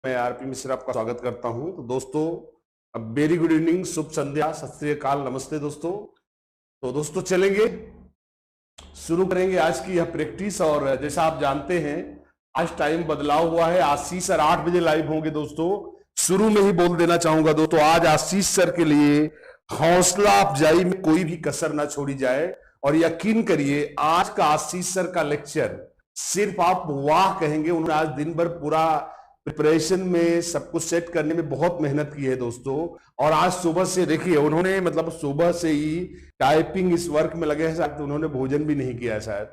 मैं आरपी मिश्रा आपका स्वागत करता हूं। तो दोस्तों, अब वेरी गुड इवनिंग, शुभ संध्या, सत श्री अकाल, नमस्ते दोस्तों। तो दोस्तों चलेंगे, शुरू करेंगे आज की यह प्रैक्टिस। और जैसा आप जानते हैं आज टाइम बदलाव हुआ है। आशीष सर 8 बजे लाइव होंगे दोस्तों। शुरू में ही बोल देना चाहूंगा दोस्तों, आज आशीष सर के लिए हौसला अफजाई में कोई भी कसर ना छोड़ी जाए। और यकीन करिए आज का आशीष सर का लेक्चर सिर्फ आप वाह कहेंगे। उन्होंने आज दिन भर पूरा प्रिपरेशन में सब कुछ सेट करने में बहुत मेहनत की है दोस्तों। और आज सुबह से देखिए उन्होंने मतलब सुबह से ही टाइपिंग इस वर्क में लगे हैं, शायद उन्होंने भोजन भी नहीं किया है शायद।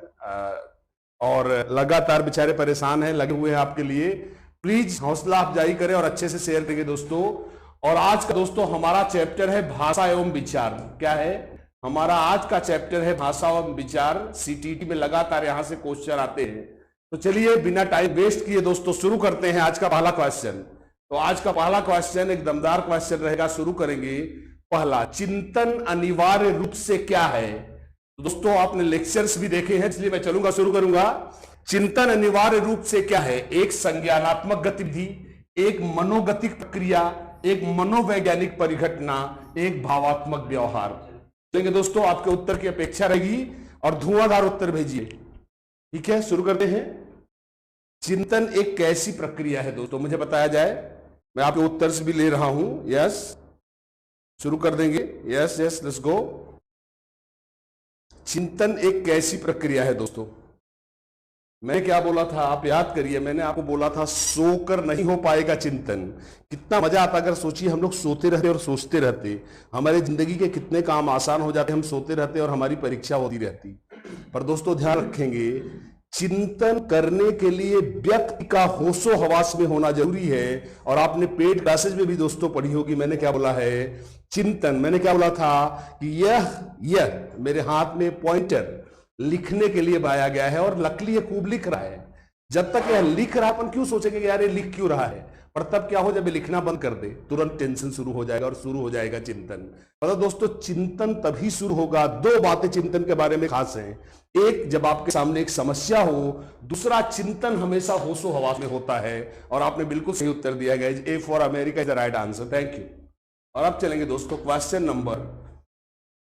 और लगातार बेचारे परेशान हैं, लगे हुए हैं आपके लिए। प्लीज हौसला अफजाई करें और अच्छे से शेयर करिए दोस्तों। और आज का दोस्तों हमारा चैप्टर है भाषा एवं विचार। क्या है हमारा आज का चैप्टर? है भाषा एवं विचार। सीटीटी में लगातार यहां से क्वेश्चन आते हैं। तो चलिए बिना टाइम वेस्ट किए दोस्तों शुरू करते हैं आज का पहला क्वेश्चन। तो आज का पहला क्वेश्चन एक दमदार क्वेश्चन रहेगा, शुरू करेंगे। पहला, चिंतन अनिवार्य रूप से क्या है? तो दोस्तों आपने लेक्चर्स भी देखे हैं, इसलिए मैं चलूंगा, शुरू करूंगा। चिंतन अनिवार्य रूप से क्या है? एक संज्ञानात्मक गतिविधि, एक मनोगतिक प्रक्रिया, एक मनोवैज्ञानिक परिघटना, एक भावात्मक व्यवहार। देंगे दोस्तों, आपके उत्तर की अपेक्षा रहेगी और धुआंधार उत्तर भेजिए। ठीक है, शुरू करते हैं। चिंतन एक कैसी प्रक्रिया है दोस्तों, मुझे बताया जाए। मैं आपके उत्तर से भी ले रहा हूं। यस, शुरू कर देंगे। Yes yes, let's go. चिंतन एक कैसी प्रक्रिया है दोस्तों? मैंने क्या बोला था, आप याद करिए। मैंने आपको बोला था सोकर नहीं हो पाएगा चिंतन। कितना मजा आता अगर सोचिए हम लोग सोते रहते और सोचते रहते। हमारे जिंदगी के कितने काम आसान हो जाते, हम सोते रहते और हमारी परीक्षा होती रहती। पर दोस्तों ध्यान रखेंगे, चिंतन करने के लिए व्यक्ति का होशो हवास में होना जरूरी है। और आपने पेड क्लासेज में भी दोस्तों पढ़ी होगी, मैंने क्या बोला है? चिंतन, मैंने क्या बोला था कि यह मेरे हाथ में पॉइंटर लिखने के लिए पाया गया है और लकली ये खूब लिख रहा है। जब तक यह लिख रहा, अपन क्यों सोचेंगे यार ये लिख क्यों रहा है? पर तब क्या हो, जब ये लिखना बंद कर दे तुरंत टेंशन शुरू हो जाएगा और शुरू हो जाएगा चिंतन। मतलब दोस्तों चिंतन तभी शुरू होगा। दो बातें चिंतन के बारे में खास हैं। एक, जब आपके सामने एक समस्या हो। दूसरा, चिंतन हमेशा होशो हवास में होता है। और आपने बिल्कुल सही उत्तर दिया गया, A for America is the right answer. Thank you. और अब चलेंगे दोस्तों क्वेश्चन नंबर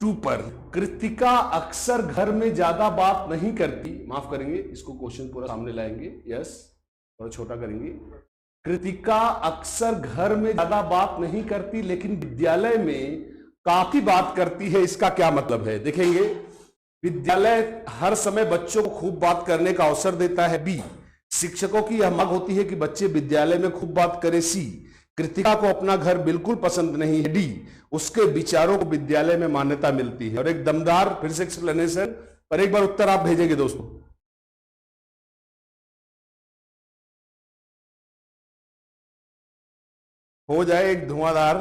2 पर। कृतिका अक्सर घर में ज्यादा बात नहीं करती। माफ करेंगे, इसको क्वेश्चन पूरा सामने लाएंगे। यस, थोड़ा छोटा करेंगे। कृतिका अक्सर घर में ज्यादा बात नहीं करती लेकिन विद्यालय में काफी बात करती है, इसका क्या मतलब है? देखेंगे, विद्यालय हर समय बच्चों को खूब बात करने का अवसर देता है। बी, शिक्षकों की यह मांग होती है कि बच्चे विद्यालय में खूब बात करें। सी, कृतिका को अपना घर बिल्कुल पसंद नहीं है। डी, उसके विचारों को विद्यालय में मान्यता मिलती है। और एक दमदार फिर से एक्सप्लेनेशन, पर एक बार उत्तर आप भेजेंगे दोस्तों। हो जाए एक धुआंधार,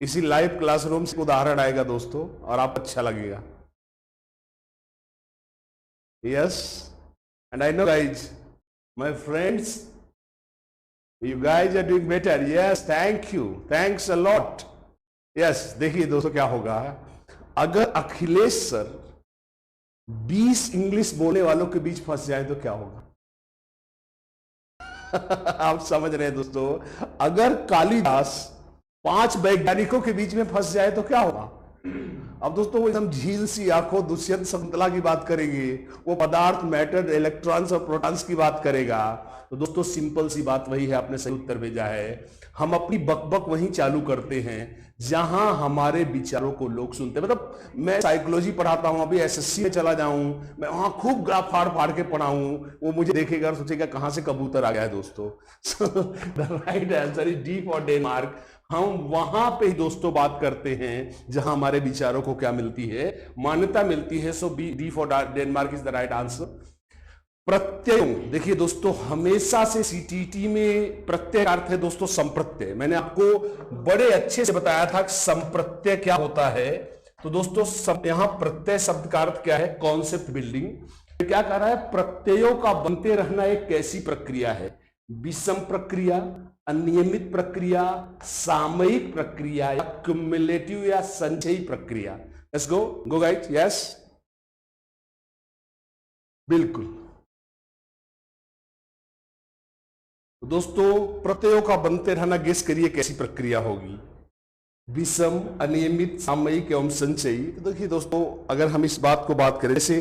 इसी लाइव क्लासरूम से उदाहरण आएगा दोस्तों और आप अच्छा लगेगा। Yes, and I know guys, my friends, you guys are doing better. Yes, thank you, thanks a lot. Yes, देखिए दोस्तों क्या होगा अगर अखिलेश सर 20 इंग्लिश बोलने वालों के बीच फंस जाए तो क्या होगा? आप समझ रहे हैं दोस्तों? अगर कालिदास 5 वैज्ञानिकों के बीच में फंस जाए तो क्या होगा? अब दोस्तों वो एकदम झील सी आंखों दुष्यंत शकुंतला की बात करेंगे, वो पदार्थ, मैटर, इलेक्ट्रॉन्स और प्रोटॉन्स की बात करेगा। तो दोस्तों सिंपल सी बात वही है, आपने सही उत्तर भेजा है। हम अपनी बकबक वहीं चालू करते हैं जहां हमारे विचारों को लोग सुनते हैं। मतलब मैं साइकोलॉजी पढ़ाता हूं, अभी एसएससी में चला जाऊं, मैं वहां खूब ग्राफ फाड़ फाड़ के पढ़ाऊं, वो मुझे देखेगा और सोचेगा कहां से कबूतर आ गया है दोस्तों। The right answer is D for Denmark. हम वहां पे ही दोस्तों बात करते हैं जहां हमारे विचारों को क्या मिलती है? मान्यता मिलती है। So B, D for Denmark is the right answer. प्रत्ययों, देखिए दोस्तों हमेशा से सीटीटी में प्रत्यय का अर्थ है दोस्तों संप्रत्यय। मैंने आपको बड़े अच्छे से बताया था कि संप्रत्यय क्या होता है। तो दोस्तों यहां प्रत्यय शब्द का अर्थ क्या है? Concept building. क्या कह रहा है? प्रत्ययों का बनते रहना एक कैसी प्रक्रिया है? विषम प्रक्रिया, अनियमित प्रक्रिया, सामयिक प्रक्रिया, या क्युमुलेटिव या संचयी प्रक्रिया। Let's go guys. यस, बिल्कुल दोस्तों प्रत्ययों का बनते रहना, गेस करिए कैसी प्रक्रिया होगी। विषम, अनियमित, सामयिक एवं संचयी। तो देखिए दोस्तों, अगर हम इस बात को बात करें, जैसे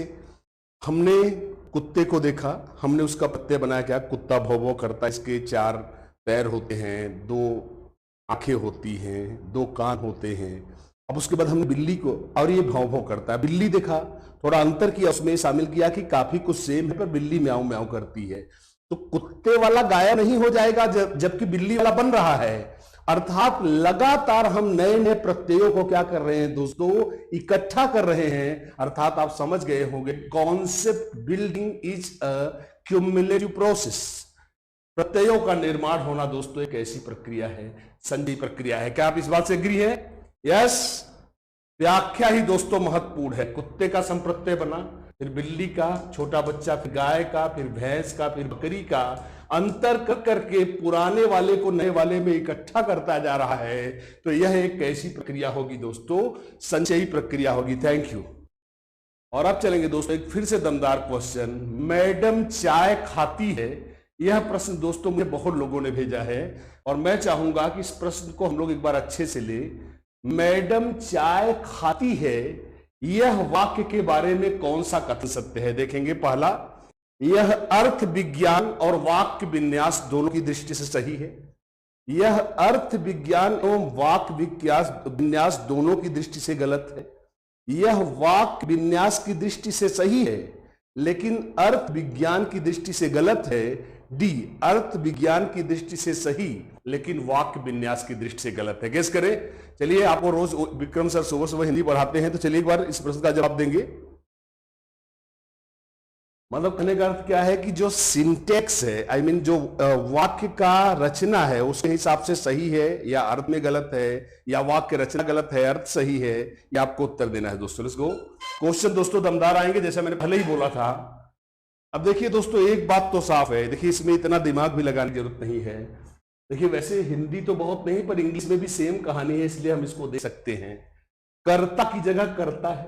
हमने कुत्ते को देखा, हमने उसका प्रत्यय बनाया क्या, कुत्ता भौ भौ करता है, इसके 4 पैर होते हैं, 2 आंखें होती हैं, 2 कान होते हैं। अब उसके बाद हमने बिल्ली को, और ये भौं भौं करता है। बिल्ली देखा, थोड़ा अंतर किया, उसमें शामिल किया कि काफी कुछ सेम है पर बिल्ली म्याऊं म्याऊं करती है। तो कुत्ते वाला गाया नहीं हो जाएगा जबकि बिल्ली वाला बन रहा है। अर्थात लगातार हम नए नए प्रत्ययों को क्या कर रहे हैं दोस्तों, इकट्ठा कर रहे हैं। अर्थात आप समझ गए होंगे, concept building is a cumulative process. प्रत्ययों का निर्माण होना दोस्तों एक ऐसी प्रक्रिया है, संचयी प्रक्रिया है। क्या आप इस बात से एग्री है? यस। व्याख्या ही दोस्तों महत्वपूर्ण है। कुत्ते का संप्रत्यय बना, फिर बिल्ली का, छोटा बच्चा, फिर गाय का, फिर भैंस का, फिर बकरी का, अंतर कर करके पुराने वाले को नए वाले में इकट्ठा करता जा रहा है। तो यह एक कैसी प्रक्रिया होगी दोस्तों, संचयी प्रक्रिया होगी। Thank you. और अब चलेंगे दोस्तों एक फिर से दमदार क्वेश्चन, मैडम चाय खाती है। यह प्रश्न दोस्तों मुझे बहुत लोगों ने भेजा है और मैं चाहूंगा कि इस प्रश्न को हम लोग एक बार अच्छे से ले। मैडम चाय खाती है, यह वाक्य के बारे में कौन सा कथन सत्य है? देखेंगे, पहला, यह अर्थ विज्ञान और वाक्य विन्यास दोनों की दृष्टि से सही है। यह अर्थ विज्ञान एवं वाक्य विन्यास दोनों की दृष्टि से गलत है। यह वाक्य विन्यास की दृष्टि से सही है लेकिन अर्थ विज्ञान की दृष्टि से गलत है। डी, अर्थ विज्ञान की दृष्टि से सही लेकिन वाक्य विन्यास की दृष्टि से गलत है। गेस करें। चलिए, आपको रोज विक्रम सर सुबह सुबह हिंदी पढ़ाते हैं, तो चलिए एक बार इस प्रश्न का जवाब देंगे। मतलब कहने का अर्थ क्या है कि जो सिंटेक्स है, आई मीन जो वाक्य का रचना है, उसके हिसाब से सही है या अर्थ में गलत है, या वाक्य रचना गलत है अर्थ सही है, या आपको उत्तर देना है दोस्तों। Let's go. क्वेश्चन दोस्तों दमदार आएंगे, जैसा मैंने पहले ही बोला था। अब देखिए दोस्तों, एक बात तो साफ है, देखिए इसमें इतना दिमाग भी लगाने की जरूरत नहीं है। देखिए वैसे हिंदी तो बहुत नहीं, पर इंग्लिश में भी सेम कहानी है, इसलिए हम इसको दे सकते हैं। कर्ता की जगह कर्ता है,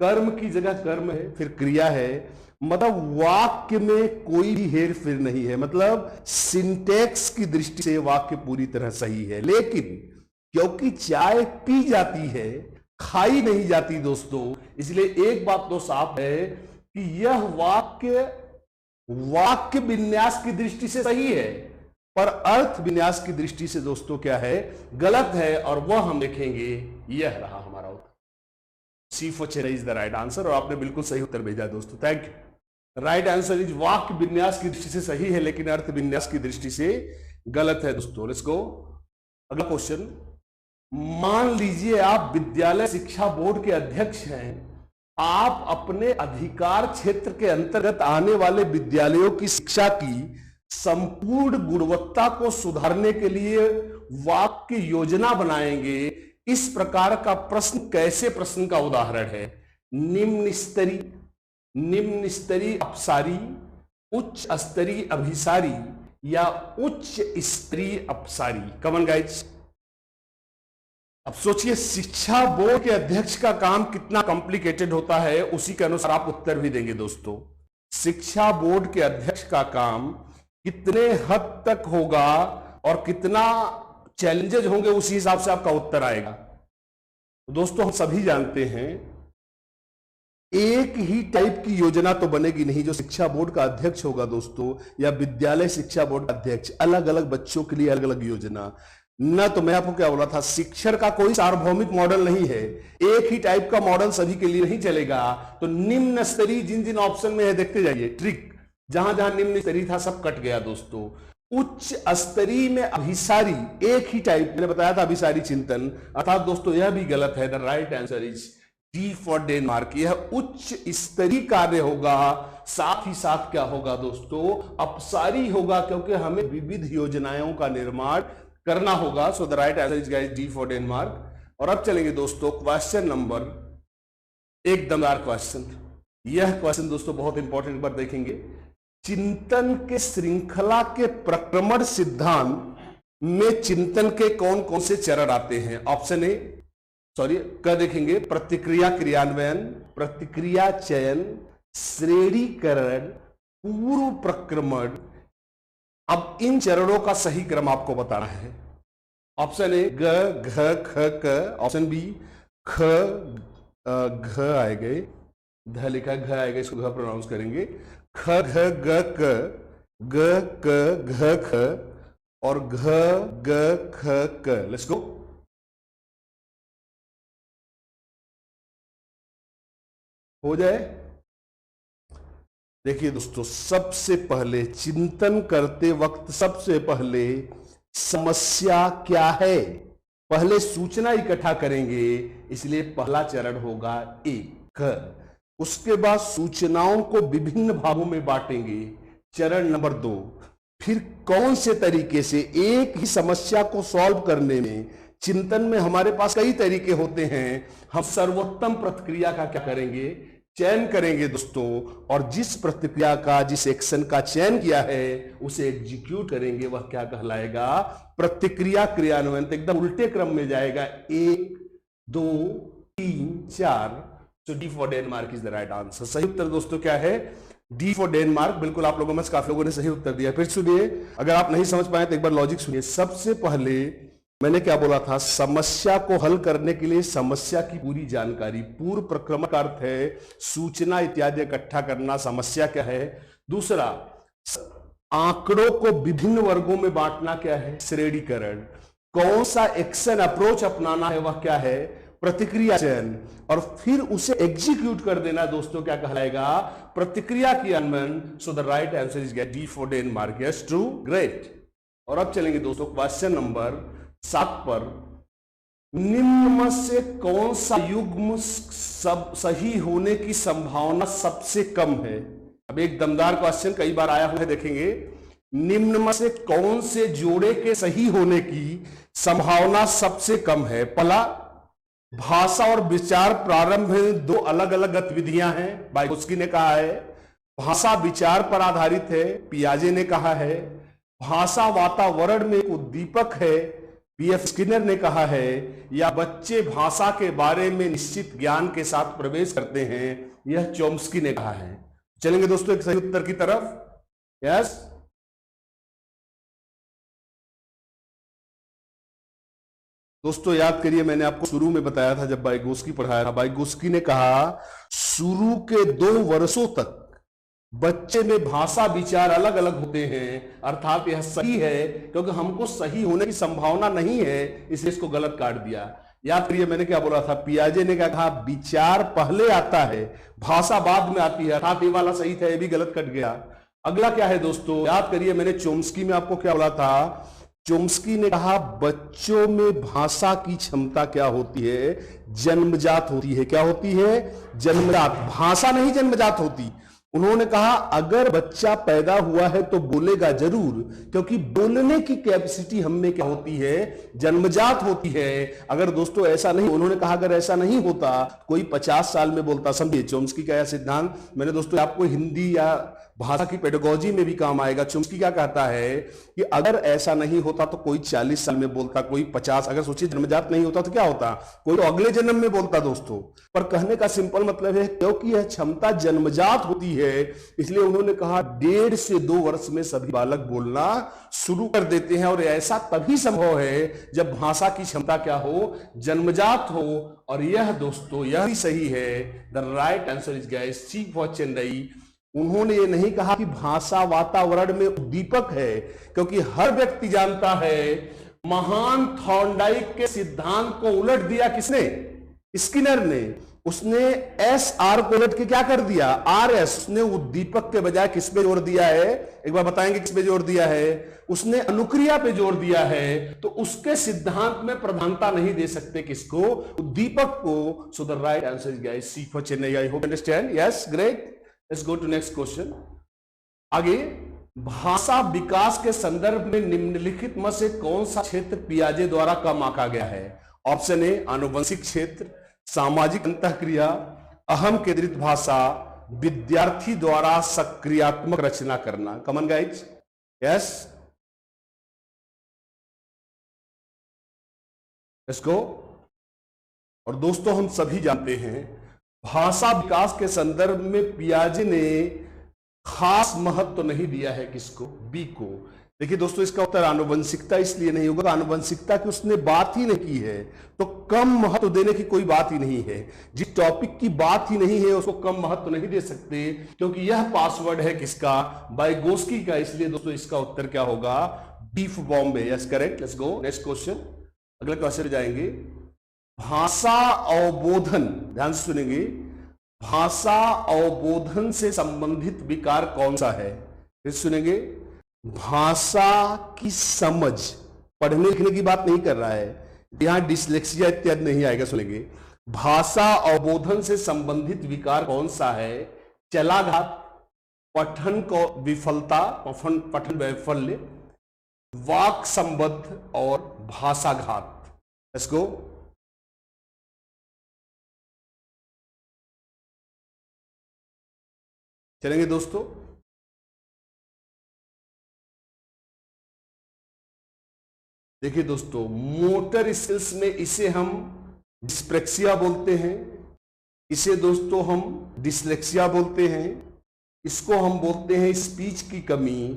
कर्म की जगह कर्म है, फिर क्रिया है। मतलब वाक्य में कोई भी हेर फेर नहीं है। मतलब सिंटेक्स की दृष्टि से वाक्य पूरी तरह सही है, लेकिन क्योंकि चाय पी जाती है, खाई नहीं जाती दोस्तों, इसलिए एक बात तो साफ है कि यह वाक्य विन्यास की दृष्टि से सही है पर अर्थ विन्यास की दृष्टि से दोस्तों क्या है, गलत है। और वह हम देखेंगे, यह रहा हमारा उत्तर। C for Chennai is the right answer, और आपने बिल्कुल सही उत्तर भेजा दोस्तों। Thank you. Right answer is वाक्य विन्यास की दृष्टि से सही है लेकिन अर्थ विन्यास की दृष्टि से गलत है दोस्तों। Let's go. अगला क्वेश्चन, मान लीजिए आप विद्यालय शिक्षा बोर्ड के अध्यक्ष हैं। आप अपने अधिकार क्षेत्र के अंतर्गत आने वाले विद्यालयों की शिक्षा की संपूर्ण गुणवत्ता को सुधारने के लिए वाक्य योजना बनाएंगे। इस प्रकार का प्रश्न कैसे प्रश्न का उदाहरण है? निम्न स्तरीय अपसारी, उच्च स्तरीय अभिसारी, या उच्च स्तरीय अपसारी? कमन गाइज, अब सोचिए, शिक्षा बोर्ड के अध्यक्ष का काम कितना कॉम्प्लिकेटेड होता है, उसी के अनुसार आप उत्तर भी देंगे दोस्तों। शिक्षा बोर्ड के अध्यक्ष का काम कितने हद तक होगा और कितना चैलेंजेस होंगे, उसी हिसाब से आपका उत्तर आएगा। दोस्तों हम सभी जानते हैं एक ही टाइप की योजना तो बनेगी नहीं। जो शिक्षा बोर्ड का अध्यक्ष होगा दोस्तों, या विद्यालय शिक्षा बोर्ड का अध्यक्ष, अलग अलग बच्चों के लिए अलग अलग योजना ना। तो मैं आपको क्या बोला था, शिक्षण का कोई सार्वभौमिक मॉडल नहीं है, एक ही टाइप का मॉडल सभी के लिए नहीं चलेगा। तो निम्न स्तरीय जिन जिन ऑप्शन में है देखते जाइए, ट्रिक जहां जहां निम्न स्तरीय था सब कट गया दोस्तों। उच्च स्तरीय में अभिसारी, एक ही टाइप, मैंने बताया था अभिसारी चिंतन, अर्थात दोस्तों यह भी गलत है। The right answer is D for Denmark. यह उच्च स्तरीय कार्य होगा, साथ ही साथ क्या होगा दोस्तों, अपसारी होगा, क्योंकि हमें विविध योजनाओं का निर्माण करना होगा। सो the right answer is guys D for Denmark. और अब चलेंगे दोस्तों क्वेश्चन नंबर, एक दमदार क्वेश्चन। यह क्वेश्चन दोस्तों बहुत इंपॉर्टेंट, बार देखेंगे। चिंतन के श्रृंखला के प्रक्रमण सिद्धांत में चिंतन के कौन कौन से चरण आते हैं? ऑप्शन ए, क्या देखेंगे, प्रतिक्रिया क्रियान्वयन, प्रतिक्रिया चयन, श्रेणीकरण, पूर्व प्रक्रमण, अब इन चरणों का सही क्रम आपको बताना है। ऑप्शन ए ग घ ख क, ऑप्शन बी ख घ आएगा, ध लिखा घ आएगा, इसको घ प्रोनाउंस करेंगे, ख घ ग क, ग क घ ख और घ ग ख क। Let's go. हो जाए। देखिए दोस्तों, सबसे पहले चिंतन करते वक्त सबसे पहले समस्या क्या है, पहले सूचना इकट्ठा करेंगे, इसलिए पहला चरण होगा एक। उसके बाद सूचनाओं को विभिन्न भागों में बांटेंगे, चरण नंबर 2। फिर कौन से तरीके से एक ही समस्या को सॉल्व करने में, चिंतन में हमारे पास कई तरीके होते हैं, हम सर्वोत्तम प्रतिक्रिया का क्या करेंगे, चयन करेंगे दोस्तों, और जिस प्रतिक्रिया का, जिस एक्शन का चयन किया है उसे एग्जीक्यूट करेंगे, वह क्या कहलाएगा, प्रतिक्रिया क्रियान्वयन। तो एकदम उल्टे क्रम में जाएगा, 1 2 3 4। सो D for Denmark is the right answer. सही उत्तर दोस्तों क्या है, डी फॉर डेनमार्क। बिल्कुल आप लोगों में से काफी लोगों ने सही उत्तर दिया। फिर सुनिए, अगर आप नहीं समझ पाए तो एक बार लॉजिक सुनिए। सबसे पहले मैंने क्या बोला था, समस्या को हल करने के लिए समस्या की पूरी जानकारी, पूर्व प्रक्रम का अर्थ है सूचना इत्यादि इकट्ठा करना, समस्या क्या है। दूसरा, आंकड़ों को विभिन्न वर्गों में बांटना क्या है, श्रेणीकरण। कौन सा एक्शन अप्रोच अपनाना है, वह क्या है, प्रतिक्रिया चयन। और फिर उसे एग्जीक्यूट कर देना दोस्तों, क्या कहलाएगा, प्रतिक्रिया क्रियान्वयन। सो the right answer is D for Denmark. Yes, true, great. और अब चलेंगे दोस्तों क्वेश्चन नंबर 7 पर। निम्न में से कौन सा युग्म सब सही होने की संभावना सबसे कम है। अब एक दमदार क्वेश्चन कई बार आया हुआ है, देखेंगे। निम्न में से कौन से जोड़े के सही होने की संभावना सबसे कम है। पहला, भाषा और विचार प्रारंभ में 2 अलग अलग गतिविधियां हैं, वाइगोत्स्की ने कहा है। भाषा विचार पर आधारित है, पियाजे ने कहा है। भाषा वातावरण में एक उद्दीपक है, पीएफ स्किनर ने कहा है। या बच्चे भाषा के बारे में निश्चित ज्ञान के साथ प्रवेश करते हैं, यह चोम्स्की ने कहा है। चलेंगे दोस्तों एक सही उत्तर की तरफ। यस, दोस्तों याद करिए, मैंने आपको शुरू में बताया था जब वाइगोत्स्की पढ़ाया था, वाइगोत्स्की ने कहा शुरू के 2 वर्षों तक बच्चे में भाषा विचार अलग अलग होते हैं, अर्थात यह सही है, क्योंकि हमको सही होने की संभावना नहीं है, इसलिए इसको गलत काट दिया। याद करिए मैंने क्या बोला था, पियाजे ने क्या कहा, विचार पहले आता है, भाषा बाद में आती है, अर्थात ये वाला सही था, ये भी गलत कट गया। अगला क्या है दोस्तों, याद करिए मैंने चोम्स्की में आपको क्या बोला था, चोम्स्की ने कहा बच्चों में भाषा की क्षमता क्या होती है, जन्मजात होती है। क्या होती है, जन्मजात, भाषा नहीं जन्मजात होती। उन्होंने कहा अगर बच्चा पैदा हुआ है तो बोलेगा जरूर, क्योंकि बोलने की कैपेसिटी हम में क्या होती है, जन्मजात होती है। अगर दोस्तों ऐसा नहीं, उन्होंने कहा अगर ऐसा नहीं होता कोई 50 साल में बोलता। समझिए चोम्स्की का यह सिद्धांत मैंने दोस्तों आपको हिंदी या भाषा की पेडागोजी में भी काम आएगा। चोम्स्की क्या कहता है कि अगर ऐसा नहीं होता तो कोई 40 साल में बोलता, कोई 50। अगर सोचिए जन्मजात नहीं होता तो क्या होता, कोई तो अगले जन्म में बोलता दोस्तों। पर कहने का सिंपल मतलब है क्योंकि यह क्षमता जन्मजात होती है, इसलिए उन्होंने कहा 1.5 से 2 वर्ष में सभी बालक बोलना शुरू कर देते हैं। और ऐसा तभी संभव है जब भाषा की क्षमता क्या हो, जन्मजात हो। और यह दोस्तों यह भी सही है। The right answer is guys C for Chennai. उन्होंने ये नहीं कहा कि भाषा वातावरण में उद्दीपक है, क्योंकि हर व्यक्ति जानता है महान थॉर्नडाइक के सिद्धांत को उलट दिया किसने, स्किनर ने। उसने एस आर को उलट के क्या कर दिया, आर एस। उसने उद्दीपक के बजाय किस पे जोर दिया है, एक बार बताएंगे किस पे जोर दिया है, उसने अनुक्रिया पे जोर दिया है। तो उसके सिद्धांत में प्रधानता नहीं दे सकते किसको, उद्दीपक को। So the right answer is guys C for Chennai. I hope understand. Yes, great. Let's go to next question. आगे, भाषा विकास के संदर्भ में निम्नलिखित में से कौन सा क्षेत्र पियाजे द्वारा कम आंका गया है। ऑप्शन ए आनुवंशिक क्षेत्र, सामाजिक अंतःक्रिया, अहम केंद्रित भाषा, विद्यार्थी द्वारा सक्रियात्मक रचना करना। कमन गाइज, यस, लेट्स गो। और दोस्तों हम सभी जानते हैं भाषा विकास के संदर्भ में पियाजे ने खास महत्व तो नहीं दिया है किसको, बी को। देखिए दोस्तों, इसका उत्तर आनुवंशिकता इसलिए नहीं होगा, आनुवंशिकता की उसने बात ही नहीं की है, तो कम महत्व देने की कोई बात ही नहीं है। जिस टॉपिक की बात ही नहीं है उसको कम महत्व नहीं दे सकते, क्योंकि यह पासवर्ड है किसका, वाइगोस्की का। इसलिए दोस्तों इसका उत्तर क्या होगा, B for Bombay. Yes correct, let's go next question. अगले क्वेश्चन जाएंगे। भाषा अवबोधन, ध्यान से सुनेंगे, भाषा अवबोधन से संबंधित विकार कौन सा है? फिर सुनेंगे, भाषा की समझ, पढ़ने लिखने की बात नहीं कर रहा है, यहां डिसलेक्सिया इत्यादि नहीं आएगा। सुनेंगे, भाषा अवबोधन से संबंधित विकार कौन सा है? चलाघात, पठन को विफलता, पठन वैफल्य, वाक संबद्ध और भाषाघात। Let's go. चलेंगे दोस्तों। देखिए दोस्तों, मोटर स्किल्स में इसे हम डिस्प्रेक्सिया बोलते हैं, इसे दोस्तों हम डिसलेक्सिया बोलते हैं, इसको हम बोलते हैं स्पीच की कमी।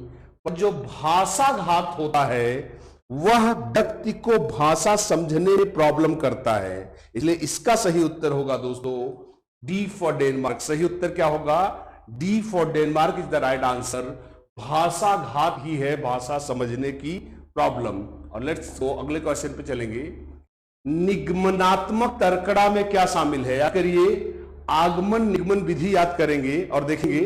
पर जो भाषाघात होता है वह व्यक्ति को भाषा समझने में प्रॉब्लम करता है। इसलिए इसका सही उत्तर होगा दोस्तों डी फॉर डेनमार्क। सही उत्तर क्या होगा? D for Denmark is the right answer. भाषाघात ही है भाषा समझने की प्रॉब्लम। और लेट्स गो अगले क्वेश्चन पे चलेंगे। निगमनात्मक तर्कड़ा में क्या शामिल है? या करिए आगमन निगमन विधि याद करेंगे और देखेंगे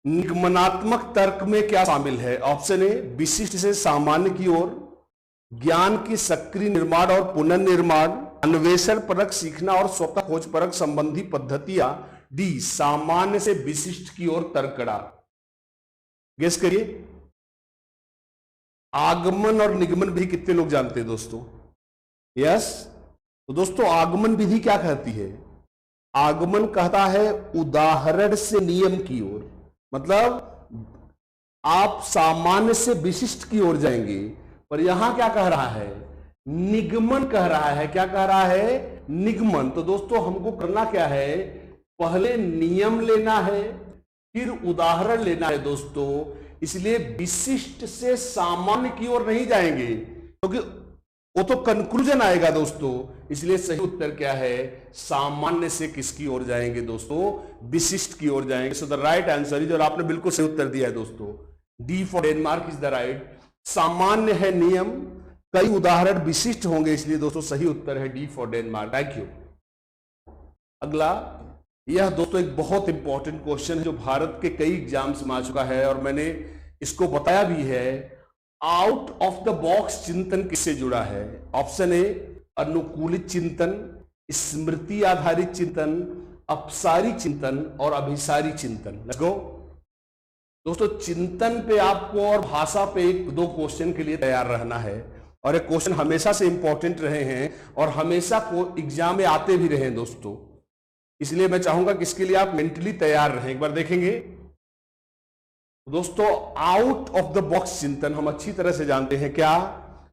निगमनात्मक तर्क में क्या शामिल है। ऑप्शन ए, विशिष्ट से सामान्य की ओर, ज्ञान की सक्रिय निर्माण और पुनर्निर्माण, अन्वेषण परक सीखना और स्वतः खोज परक संबंधी पद्धतियां। डी, सामान्य से विशिष्ट की ओर तर्कड़ा। गेस करिए। आगमन और निगमन विधि कितने लोग जानते हैं दोस्तों? यस। तो दोस्तों आगमन विधि क्या कहती है? आगमन कहता है उदाहरण से नियम की ओर, मतलब आप सामान्य से विशिष्ट की ओर जाएंगे। पर यहां क्या कह रहा है? निगमन कह रहा है। क्या कह रहा है? निगमन। तो दोस्तों हमको करना क्या है? पहले नियम लेना है, फिर उदाहरण लेना है दोस्तों। इसलिए विशिष्ट से सामान्य की ओर नहीं जाएंगे, क्योंकि वो तो कंक्लूजन आएगा दोस्तों। इसलिए सही उत्तर क्या है? सामान्य से किसकी ओर जाएंगे दोस्तों? विशिष्ट की ओर जाएंगे। सो द राइट आंसर इज, और आपने बिल्कुल सही उत्तर दिया है दोस्तों, D for Denmark is the right. सामान्य है नियम, कई उदाहरण विशिष्ट होंगे, इसलिए दोस्तों सही उत्तर है D for Denmark. Thank you. अगला, यह दोस्तों एक बहुत इंपॉर्टेंट क्वेश्चन है जो भारत के कई एग्जाम्स में आ चुका है और मैंने इसको बताया भी है। आउट ऑफ द बॉक्स चिंतन किससे जुड़ा है? ऑप्शन ए, अनुकूलित चिंतन, स्मृति आधारित चिंतन, अपसारी चिंतन और अभिसारी चिंतन। Let's go. दोस्तों चिंतन पे आपको और भाषा पे एक दो क्वेश्चन के लिए तैयार रहना है, और ये क्वेश्चन हमेशा से इंपॉर्टेंट रहे हैं और हमेशा को एग्जाम में आते भी रहे हैं दोस्तों। इसलिए मैं चाहूंगा कि इसके लिए आप मेंटली तैयार रहें। एक बार देखेंगे दोस्तों, आउट ऑफ द बॉक्स चिंतन हम अच्छी तरह से जानते हैं। क्या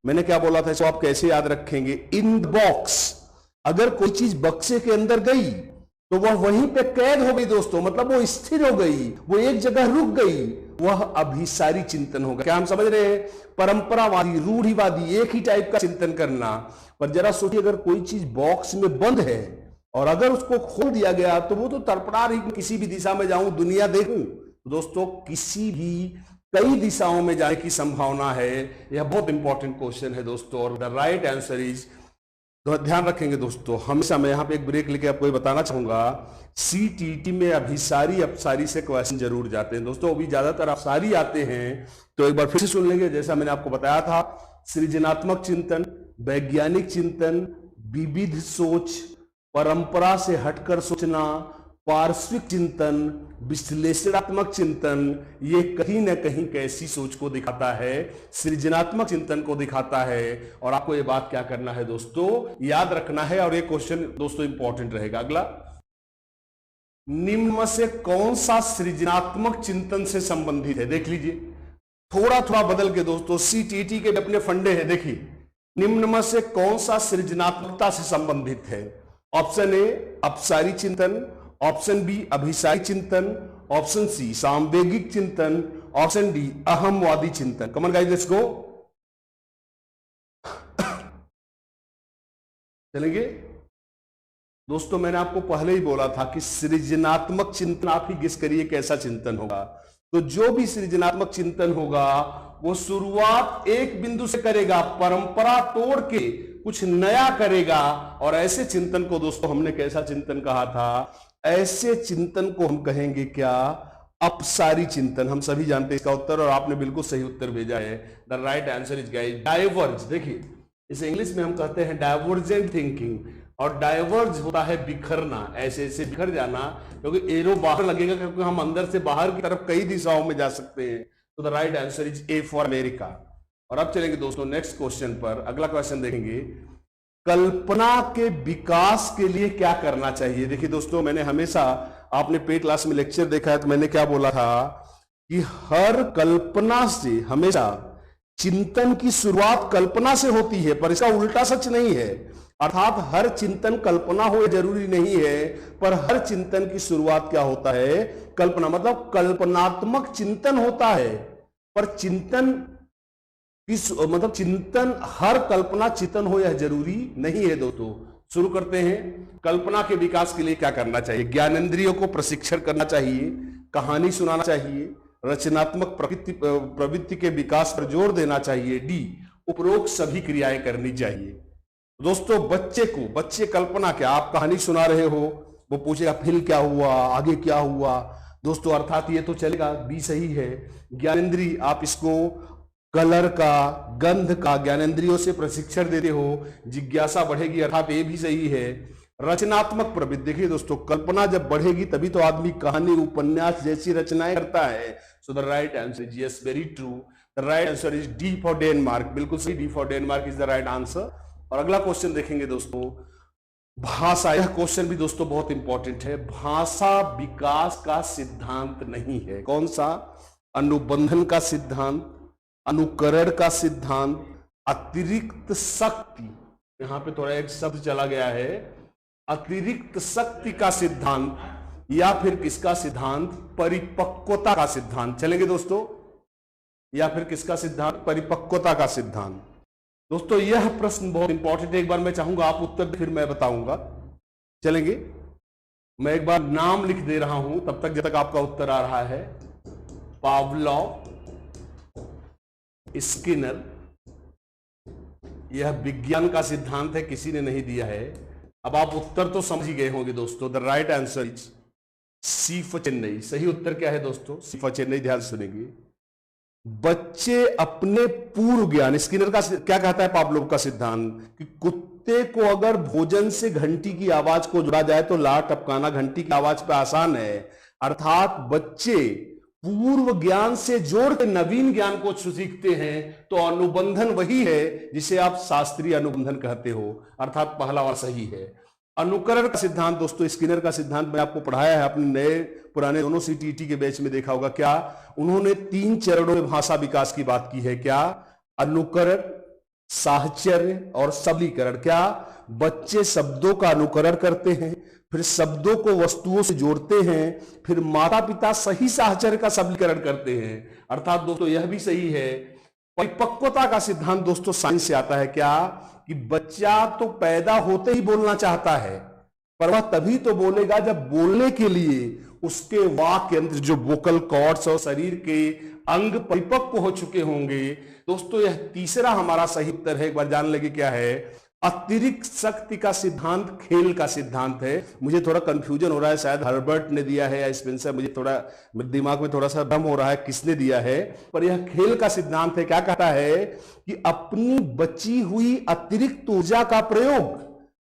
मैंने क्या बोला था, इसको आप कैसे याद रखेंगे? इन द बॉक्स, अगर कोई चीज बक्से के अंदर गई तो वह वहीं पे कैद हो गई दोस्तों, मतलब वो स्थिर हो गई, वो एक जगह रुक गई, वह अभिसारी चिंतन होगा। क्या हम समझ रहे हैं? परंपरावादी, रूढ़िवादी, एक ही टाइप का चिंतन करना। पर जरा सोचिए, अगर कोई चीज बॉक्स में बंद है और अगर उसको खोल दिया गया तो वो तो तड़पड़ा रही, किसी भी दिशा में जाऊं, दुनिया देखूं, दोस्तों किसी भी कई दिशाओं में जाने की संभावना है। यह बहुत इंपॉर्टेंट क्वेश्चन है दोस्तों, और द राइट आंसर इज, तो ध्यान रखेंगे दोस्तों। हमेशा मैं यहां पे एक ब्रेक लेके आपको बताना चाहूंगा, सीटीटी में अभिसारी अपसारी से क्वेश्चन जरूर जाते हैं दोस्तों, अभी ज्यादातर अपसारी आते हैं। तो एक बार फिर से सुन लेंगे, जैसा मैंने आपको बताया था, सृजनात्मक चिंतन, वैज्ञानिक चिंतन, विविध सोच, परंपरा से हटकर सोचना, पार्श्विक चिंतन, विश्लेषणात्मक चिंतन, ये कहीं ना कहीं कैसी सोच को दिखाता है? सृजनात्मक चिंतन को दिखाता है। और आपको ये बात क्या करना है दोस्तों? याद रखना है, और ये क्वेश्चन दोस्तों इंपॉर्टेंट रहेगा। अगला, निम्न में से कौन सा सृजनात्मक चिंतन से संबंधित है? देख लीजिए, थोड़ा थोड़ा बदल के दोस्तों, सीटीटी के अपने फंडे हैं। देखिए, निम्न में से कौन सा सृजनात्मकता से संबंधित है? ऑप्शन ए, अपसारी चिंतन, ऑप्शन बी, अभिसारी चिंतन, ऑप्शन सी, सामवेगिक चिंतन, ऑप्शन डी अहमवादी चिंतन। कमन गाइस लेट्स गो। चलेंगे दोस्तों, मैंने आपको पहले ही बोला था कि सृजनात्मक चिंतन, आप ही गेस करिए कैसा चिंतन होगा। तो जो भी सृजनात्मक चिंतन होगा वो शुरुआत एक बिंदु से करेगा, परंपरा तोड़ के कुछ नया करेगा। और ऐसे चिंतन को दोस्तों हमने कैसा चिंतन कहा था? ऐसे चिंतन को हम कहेंगे क्या? अपसारी चिंतन। हम सभी जानते हैं इसका उत्तर, और आपने बिल्कुल सही उत्तर भेजा है। The right answer is guys diverge. देखिए इसे इंग्लिश में हम कहते हैं डाइवर्जेंट थिंकिंग, और डाइवर्ज होता है बिखरना, ऐसे ऐसे बिखर जाना, क्योंकि एरो बाहर लगेगा, क्योंकि हम अंदर से बाहर की तरफ कई दिशाओं में जा सकते हैं। तो the right answer is A for America. और अब चलेंगे दोस्तों नेक्स्ट क्वेश्चन पर। अगला क्वेश्चन देखेंगे, कल्पना के विकास के लिए क्या करना चाहिए? देखिए दोस्तों, मैंने हमेशा, आपने पे क्लास में लेक्चर देखा है तो मैंने क्या बोला था कि हर कल्पना से, हमेशा चिंतन की शुरुआत कल्पना से होती है, पर इसका उल्टा सच नहीं है। अर्थात हर चिंतन कल्पना हो जरूरी नहीं है, पर हर चिंतन की शुरुआत क्या होता है? कल्पना। मतलब कल्पनात्मक चिंतन होता है, पर चिंतन मतलब चिंतन हर कल्पना चिंतन हो यह जरूरी नहीं है। दोस्तों शुरू करते हैं। कल्पना के विकास के लिए क्या करना चाहिए? ज्ञानेंद्रियों को प्रशिक्षण करना चाहिए, कहानी सुनाना चाहिए, रचनात्मक प्रवृत्ति के विकास पर जोर देना चाहिए, डी उपरोक्त सभी क्रियाएं करनी चाहिए। दोस्तों बच्चे कल्पना क्या, आप कहानी सुना रहे हो, वो पूछेगा फिर क्या हुआ, आगे क्या हुआ। दोस्तों अर्थात ये तो चलेगा, बी सही है। ज्ञानेंद्रिय, आप इसको कलर का, गंध का ज्ञानेंद्रियों से प्रशिक्षण देते हो, जिज्ञासा बढ़ेगी, अर्थात ये भी सही है। रचनात्मक प्रवृत्ति, देखिए दोस्तों कल्पना जब बढ़ेगी तभी तो आदमी कहानी, उपन्यास जैसी रचनाएं करता है। So the right answer is yes, very true. The right answer is D for Denmark. बिल्कुल सही, D for Denmark is the right answer. और अगला क्वेश्चन देखेंगे दोस्तों, भाषा। यह क्वेश्चन भी दोस्तों बहुत इंपॉर्टेंट है। भाषा विकास का सिद्धांत नहीं है। कौन सा? अनुबंधन का सिद्धांत, अनुकरण का सिद्धांत, अतिरिक्त शक्ति, यहां पे थोड़ा एक शब्द चला गया है, अतिरिक्त शक्ति का सिद्धांत, या फिर किसका सिद्धांत? परिपक्वता का सिद्धांत। चलेंगे दोस्तों, या फिर किसका सिद्धांत? परिपक्वता का सिद्धांत। दोस्तों यह प्रश्न बहुत इंपॉर्टेंट है, एक बार मैं चाहूंगा आप उत्तर फिर मैं बताऊंगा। चलेंगे, मैं एक बार नाम लिख दे रहा हूं तब तक, जब तक आपका उत्तर आ रहा है। पावलोव, स्किनर, यह विज्ञान का सिद्धांत है, किसी ने नहीं दिया है। अब आप उत्तर तो समझ ही गए होंगे दोस्तों। The right answer is C for Chennai. सही उत्तर क्या है दोस्तों? C for Chennai. ध्यान सुनेंगे, बच्चे अपने पूर्व ज्ञान, स्किनर का क्या कहता है पावलोव का सिद्धांत, कि कुत्ते को अगर भोजन से घंटी की आवाज को जोड़ा जाए तो लार टपकाना घंटी की आवाज पे आसान है। अर्थात बच्चे पूर्व ज्ञान से जोड़ के नवीन ज्ञान को सीखते हैं, तो अनुबंधन वही है जिसे आप शास्त्रीय अनुबंधन कहते हो। अर्थात पहला वाला सही है। अनुकरण का सिद्धांत दोस्तों, स्किनर का सिद्धांत मैं आपको पढ़ाया है, अपने नए पुराने दोनों सीटीईटी के बैच में देखा होगा। क्या उन्होंने 3 चरणों में भाषा विकास की बात की है? क्या? अनुकरण, साहचर्य और सबलीकरण। क्या? बच्चे शब्दों का अनुकरण करते हैं, फिर शब्दों को वस्तुओं से जोड़ते हैं, फिर माता पिता सही साहचर्य का सबलीकरण करते हैं। अर्थात दोस्तों यह भी सही है। परिपक्वता का सिद्धांत दोस्तों साइंस से आता है। क्या? कि बच्चा तो पैदा होते ही बोलना चाहता है, पर वह तभी तो बोलेगा जब बोलने के लिए उसके वाक्य यंत्र, जो वोकल कॉर्ड्स और शरीर के अंग परिपक्व हो चुके होंगे। दोस्तों यह तीसरा हमारा सही उत्तर है। एक बार जान लेंगे क्या है? अतिरिक्त शक्ति का सिद्धांत खेल का सिद्धांत है। मुझे थोड़ा कंफ्यूजन हो रहा है, शायद हर्बर्ट ने दिया है या स्पेंसर, मुझे थोड़ा दिमाग में थोड़ा सा भ्रम हो रहा है किसने दिया है, पर यह खेल का सिद्धांत है। क्या कहता है? कि अपनी बची हुई अतिरिक्त ऊर्जा का प्रयोग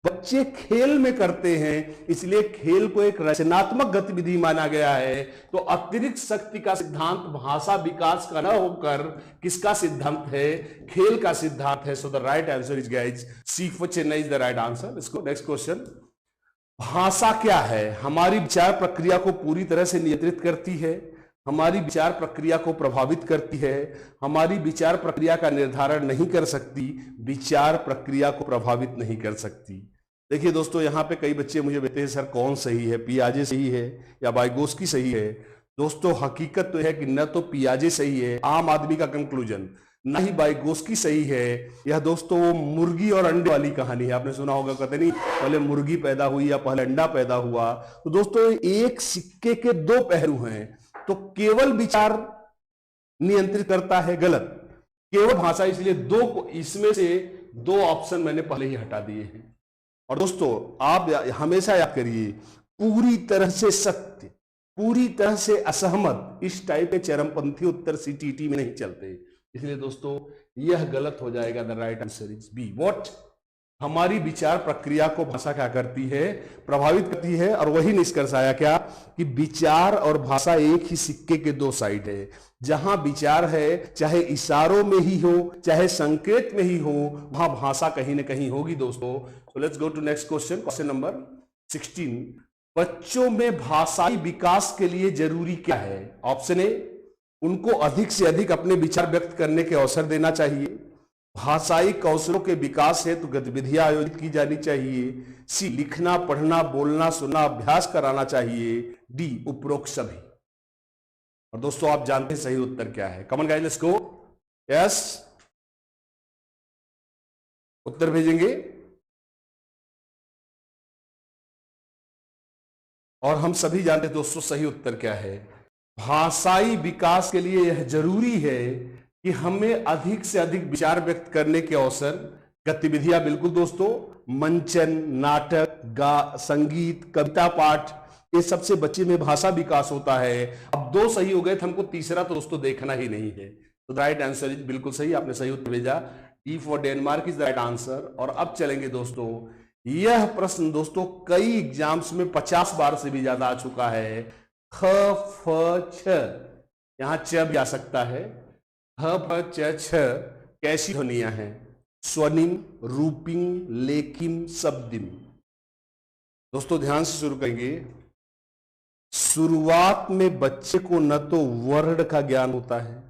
बच्चे खेल में करते हैं, इसलिए खेल को एक रचनात्मक गतिविधि माना गया है। तो अतिरिक्त शक्ति का सिद्धांत भाषा विकास का न होकर किसका सिद्धांत है? खेल का सिद्धांत है। So the right answer is guys C for Chennai is the right answer. इसको नेक्स्ट क्वेश्चन, भाषा क्या है? हमारी विचार प्रक्रिया को पूरी तरह से नियंत्रित करती है, हमारी विचार प्रक्रिया को प्रभावित करती है, हमारी विचार प्रक्रिया का निर्धारण नहीं कर सकती, विचार प्रक्रिया को प्रभावित नहीं कर सकती। देखिए दोस्तों, यहाँ पे कई बच्चे मुझे बताते हैं सर कौन सही है, पियाजे सही है या वाइगोस्की सही है। दोस्तों हकीकत तो है कि न तो पियाजे सही है, आम आदमी का कंक्लूजन, ना ही वाइगोस्की सही है। यह दोस्तों वो मुर्गी और अंडे वाली कहानी है। आपने सुना होगा, कहते नहीं पहले मुर्गी पैदा हुई या पहले अंडा पैदा हुआ। तो दोस्तों एक सिक्के के दो पहलू हैं। तो केवल विचार नियंत्रित करता है, गलत, केवल भाषा। इसलिए दो, इसमें से दो ऑप्शन मैंने पहले ही हटा दिए हैं। और दोस्तों आप हमेशा याद करिए, पूरी तरह से सत्य, पूरी तरह से असहमत, इस टाइप के चरमपंथी उत्तर सीटीटी में नहीं चलते। इसलिए दोस्तों यह गलत हो जाएगा। The right answer is B. What? हमारी विचार प्रक्रिया को भाषा क्या करती है? प्रभावित करती है। और वही निष्कर्ष आया क्या कि विचार और भाषा एक ही सिक्के के दो साइड है। जहां विचार है, चाहे इशारों में ही हो, चाहे संकेत में ही हो, वहां भाषा कहीं ना कहीं होगी दोस्तों। So let's go to next question, question number 16। बच्चों में भाषाई विकास के लिए जरूरी क्या है? ऑप्शन ए, उनको अधिक से अधिक अपने विचार व्यक्त करने के अवसर देना चाहिए। भाषाई कौशलों के विकास हेतु गतिविधियां आयोजित की जानी चाहिए। सी, लिखना, पढ़ना, बोलना, सुनना अभ्यास कराना चाहिए। डी, उपरोक्त सभी। और दोस्तों आप जानते हैं सही उत्तर क्या है? कमन गाइस, लेट्स गो। यस, उत्तर भेजेंगे। और हम सभी जानते हैं दोस्तों सही उत्तर क्या है। भाषाई विकास के लिए यह जरूरी है कि हमें अधिक से अधिक विचार व्यक्त करने के अवसर, गतिविधियां, बिल्कुल दोस्तों, मंचन, नाटक, संगीत, कविता पाठ, ये सबसे बच्चे में भाषा विकास होता है। अब दो सही हो गए थे, हमको तीसरा तो दोस्तों देखना ही नहीं है। तो राइट आंसर इज, बिल्कुल सही, आपने सही उत्तर भेजा। D for Denmark is the right answer. और अब चलेंगे दोस्तों, यह प्रश्न दोस्तों कई एग्जाम्स में 50 बार से भी ज्यादा आ चुका है। ख, फ, छ, यहां च भी आ सकता है। ह, फ, च, छ कैसी ध्वनियां हैं? स्वनिम, रूपिम, लेखिम, शब्दिम। दोस्तों ध्यान से शुरू करेंगे। शुरुआत में बच्चे को न तो वर्ण का ज्ञान होता है,